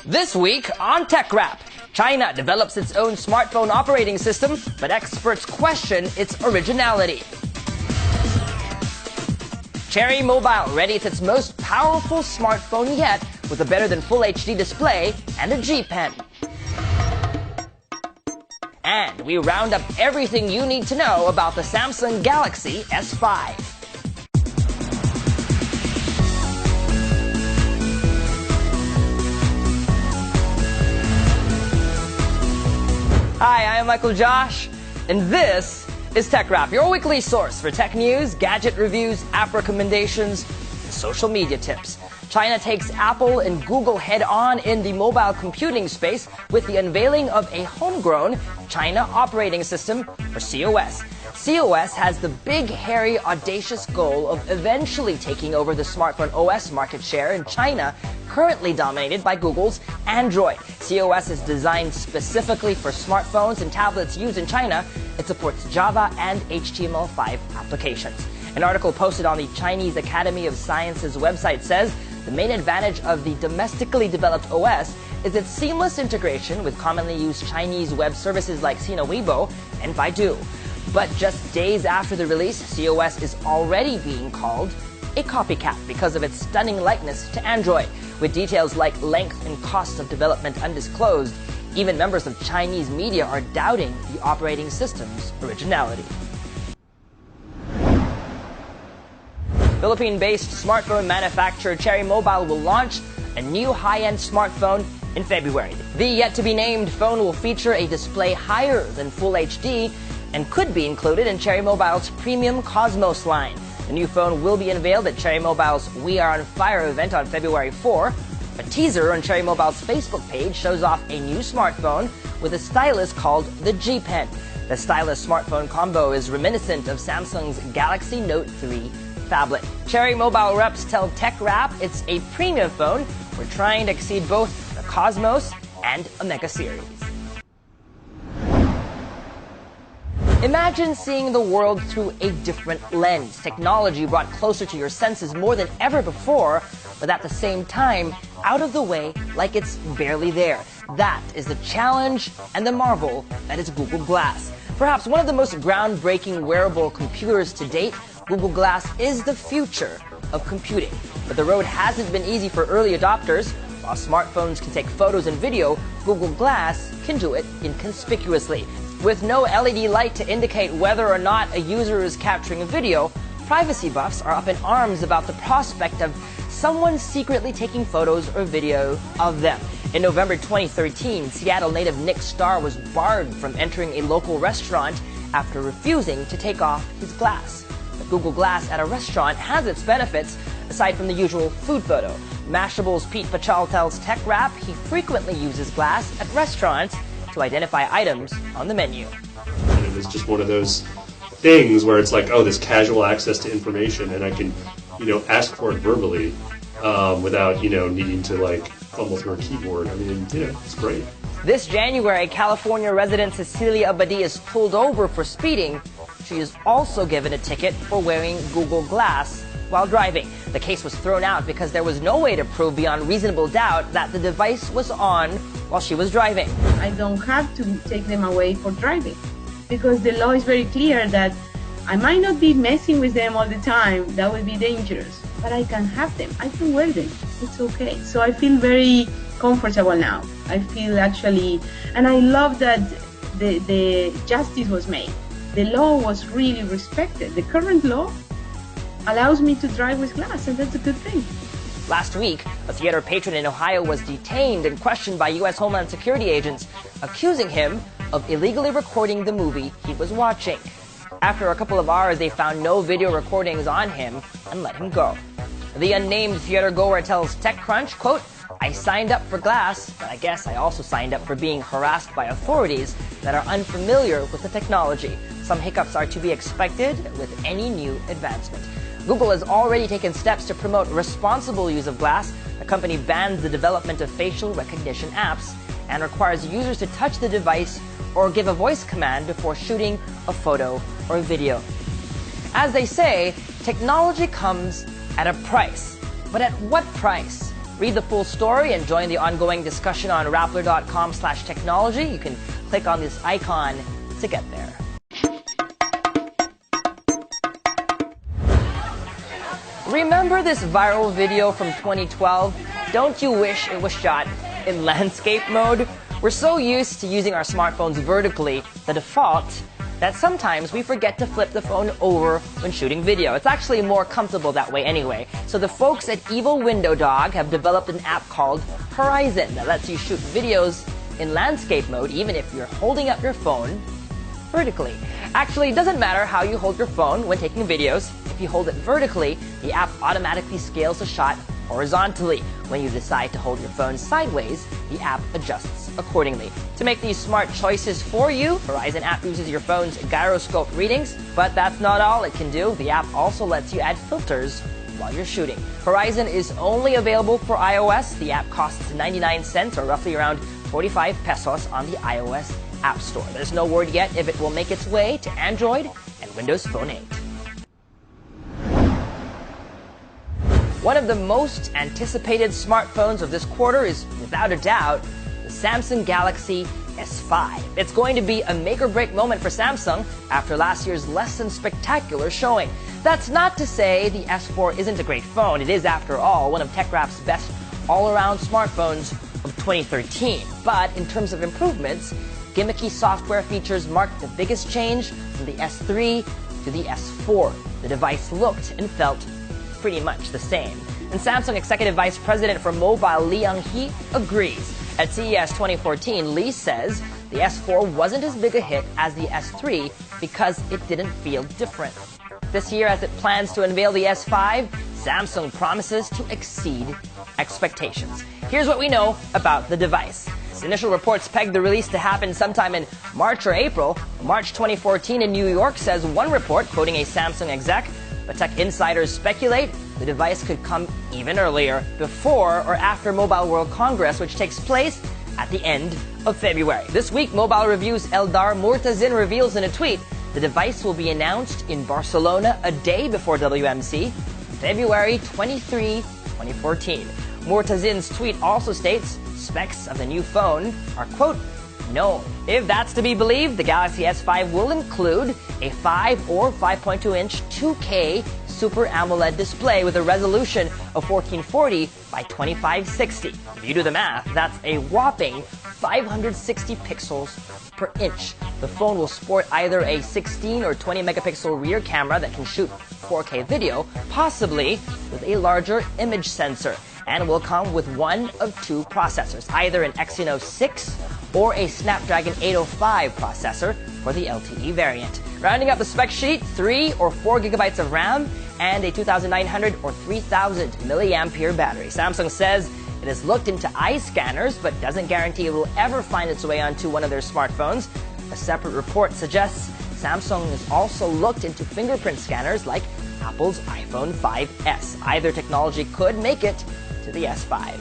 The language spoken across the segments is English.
This week on TechRap, China develops its own smartphone operating system, but experts question its originality. Cherry Mobile readies its most powerful smartphone yet with a better than Full HD display and a G Pen. And we round up everything you need to know about the Samsung Galaxy S5. Hi, I'm Michael Josh, and this is TechRap, your weekly source for tech news, gadget reviews, app recommendations, and social media tips. China takes Apple and Google head-on in the mobile computing space with the unveiling of a homegrown China operating system, or COS. COS has the big, hairy, audacious goal of eventually taking over the smartphone OS market share in China, currently dominated by Google's Android. COS is designed specifically for smartphones and tablets used in China. It supports Java and HTML5 applications. An article posted on the Chinese Academy of Sciences website says the main advantage of the domestically developed OS is its seamless integration with commonly used Chinese web services like Sina Weibo and Baidu. But just days after the release, COS is already being called a copycat because of its stunning likeness to Android. With details like length and cost of development undisclosed, even members of Chinese media are doubting the operating system's originality. Philippine-based smartphone manufacturer Cherry Mobile will launch a new high-end smartphone in February. The yet-to-be-named phone will feature a display higher than Full HD and could be included in Cherry Mobile's premium Cosmos line. The new phone will be unveiled at Cherry Mobile's We Are on Fire event on February 4. A teaser on Cherry Mobile's Facebook page shows off a new smartphone with a stylus called the G Pen. The stylus smartphone combo is reminiscent of Samsung's Galaxy Note 3 phablet. Cherry Mobile reps tell TechRap it's a premium phone. We're trying to exceed both the Cosmos and Omega series. Imagine seeing the world through a different lens. Technology brought closer to your senses more than ever before, but at the same time, out of the way like it's barely there. That is the challenge and the marvel that is Google Glass. Perhaps one of the most groundbreaking wearable computers to date, Google Glass is the future of computing. But the road hasn't been easy for early adopters. While smartphones can take photos and video, Google Glass can do it inconspicuously. With no LED light to indicate whether or not a user is capturing a video, privacy buffs are up in arms about the prospect of someone secretly taking photos or video of them. In November 2013, Seattle native Nick Starr was barred from entering a local restaurant after refusing to take off his glass. The Google Glass at a restaurant has its benefits, aside from the usual food photo. Mashable's Pete Pachal tells TechRap he frequently uses glass at restaurants to identify items on the menu. And it's just one of those things where it's like, oh, this casual access to information, and I can, ask for it verbally without, needing to fumble through a keyboard. I mean, it's great. This January, California resident Cecilia Abadi is pulled over for speeding. She is also given a ticket for wearing Google Glass while driving. The case was thrown out because there was no way to prove beyond reasonable doubt that the device was on while she was driving. I don't have to take them away for driving because the law is very clear that I might not be messing with them all the time. That would be dangerous, but I can have them. I can wear them. It's okay. So I feel very comfortable now. I feel actually, and I love that the justice was made. The law was really respected. The current law allows me to drive with glass, and that's a good thing. Last week, a theater patron in Ohio was detained and questioned by U.S. Homeland Security agents, accusing him of illegally recording the movie he was watching. After a couple of hours, they found no video recordings on him and let him go. The unnamed theater goer tells TechCrunch, quote, "I signed up for glass, but I guess I also signed up for being harassed by authorities that are unfamiliar with the technology. Some hiccups are to be expected with any new advancement." Google has already taken steps to promote responsible use of glass. The company bans the development of facial recognition apps and requires users to touch the device or give a voice command before shooting a photo or video. As they say, technology comes at a price. But at what price? read the full story and join the ongoing discussion on rappler.com/technology. You can click on this icon to get there. Remember this viral video from 2012? Don't you wish it was shot in landscape mode? We're so used to using our smartphones vertically, the default, that sometimes we forget to flip the phone over when shooting video. It's actually more comfortable that way anyway. So the folks at Evil Window Dog have developed an app called Horizon that lets you shoot videos in landscape mode even if you're holding up your phone vertically. Actually, it doesn't matter how you hold your phone when taking videos. If you hold it vertically, the app automatically scales the shot horizontally. When you decide to hold your phone sideways, the app adjusts accordingly. To make these smart choices for you, Horizon app uses your phone's gyroscope readings, but that's not all it can do. The app also lets you add filters while you're shooting. Horizon is only available for iOS. The app costs 99 cents, or roughly around 45 pesos on the iOS App Store. There's no word yet if it will make its way to Android and Windows Phone 8. One of the most anticipated smartphones of this quarter is, without a doubt, the Samsung Galaxy S5. It's going to be a make-or-break moment for Samsung after last year's less than spectacular showing. That's not to say the S4 isn't a great phone. It is, after all, one of TechRap's best all-around smartphones of 2013. But in terms of improvements, gimmicky software features marked the biggest change from the S3 to the S4. The device looked and felt pretty much the same. And Samsung Executive Vice President for Mobile Li Young-hee agrees. At CES 2014, Li says the S4 wasn't as big a hit as the S3 because it didn't feel different. This year, as it plans to unveil the S5, Samsung promises to exceed expectations. Here's what we know about the device. Initial reports pegged the release to happen sometime in March or April. March 2014 in New York, says one report, quoting a Samsung exec, but tech insiders speculate the device could come even earlier, before or after Mobile World Congress, which takes place at the end of February. This week, Mobile Review's Eldar Murtazin reveals in a tweet the device will be announced in Barcelona a day before WMC, February 23, 2014. Murtazin's tweet also states specs of the new phone are, quote, known. If that's to be believed, the Galaxy S5 will include a 5 or 5.2-inch 2K Super AMOLED display with a resolution of 1440 by 2560. If you do the math, that's a whopping 560 pixels per inch. The phone will sport either a 16 or 20 megapixel rear camera that can shoot 4K video, possibly with a larger image sensor, and will come with one of two processors, either an Exynos 6 or a Snapdragon 805 processor for the LTE variant. Rounding up the spec sheet, 3 or 4 gigabytes of RAM and a 2,900 or 3,000 milliampere battery. Samsung says it has looked into eye scanners, but doesn't guarantee it will ever find its way onto one of their smartphones. A separate report suggests Samsung has also looked into fingerprint scanners like Apple's iPhone 5S. Either technology could make it to the S5.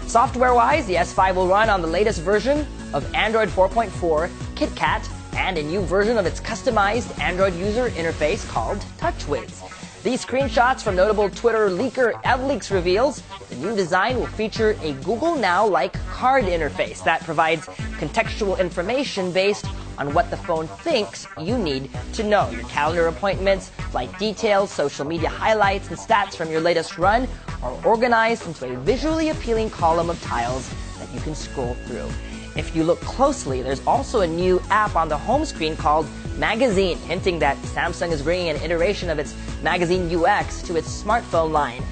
Software-wise, the S5 will run on the latest version of Android 4.4, KitKat, and a new version of its customized Android user interface called TouchWiz. These screenshots from notable Twitter leaker EvLeaks reveals the new design will feature a Google Now-like card interface that provides contextual information based on what the phone thinks you need to know. Your calendar appointments, flight details, social media highlights, and stats from your latest run are organized into a visually appealing column of tiles that you can scroll through. If you look closely, there's also a new app on the home screen called Magazine, hinting that Samsung is bringing an iteration of its Magazine UX to its smartphone line.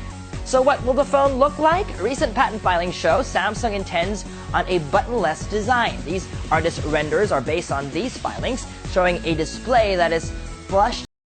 So what will the phone look like? Recent patent filings show Samsung intends on a buttonless design. These artist renders are based on these filings, showing a display that is flush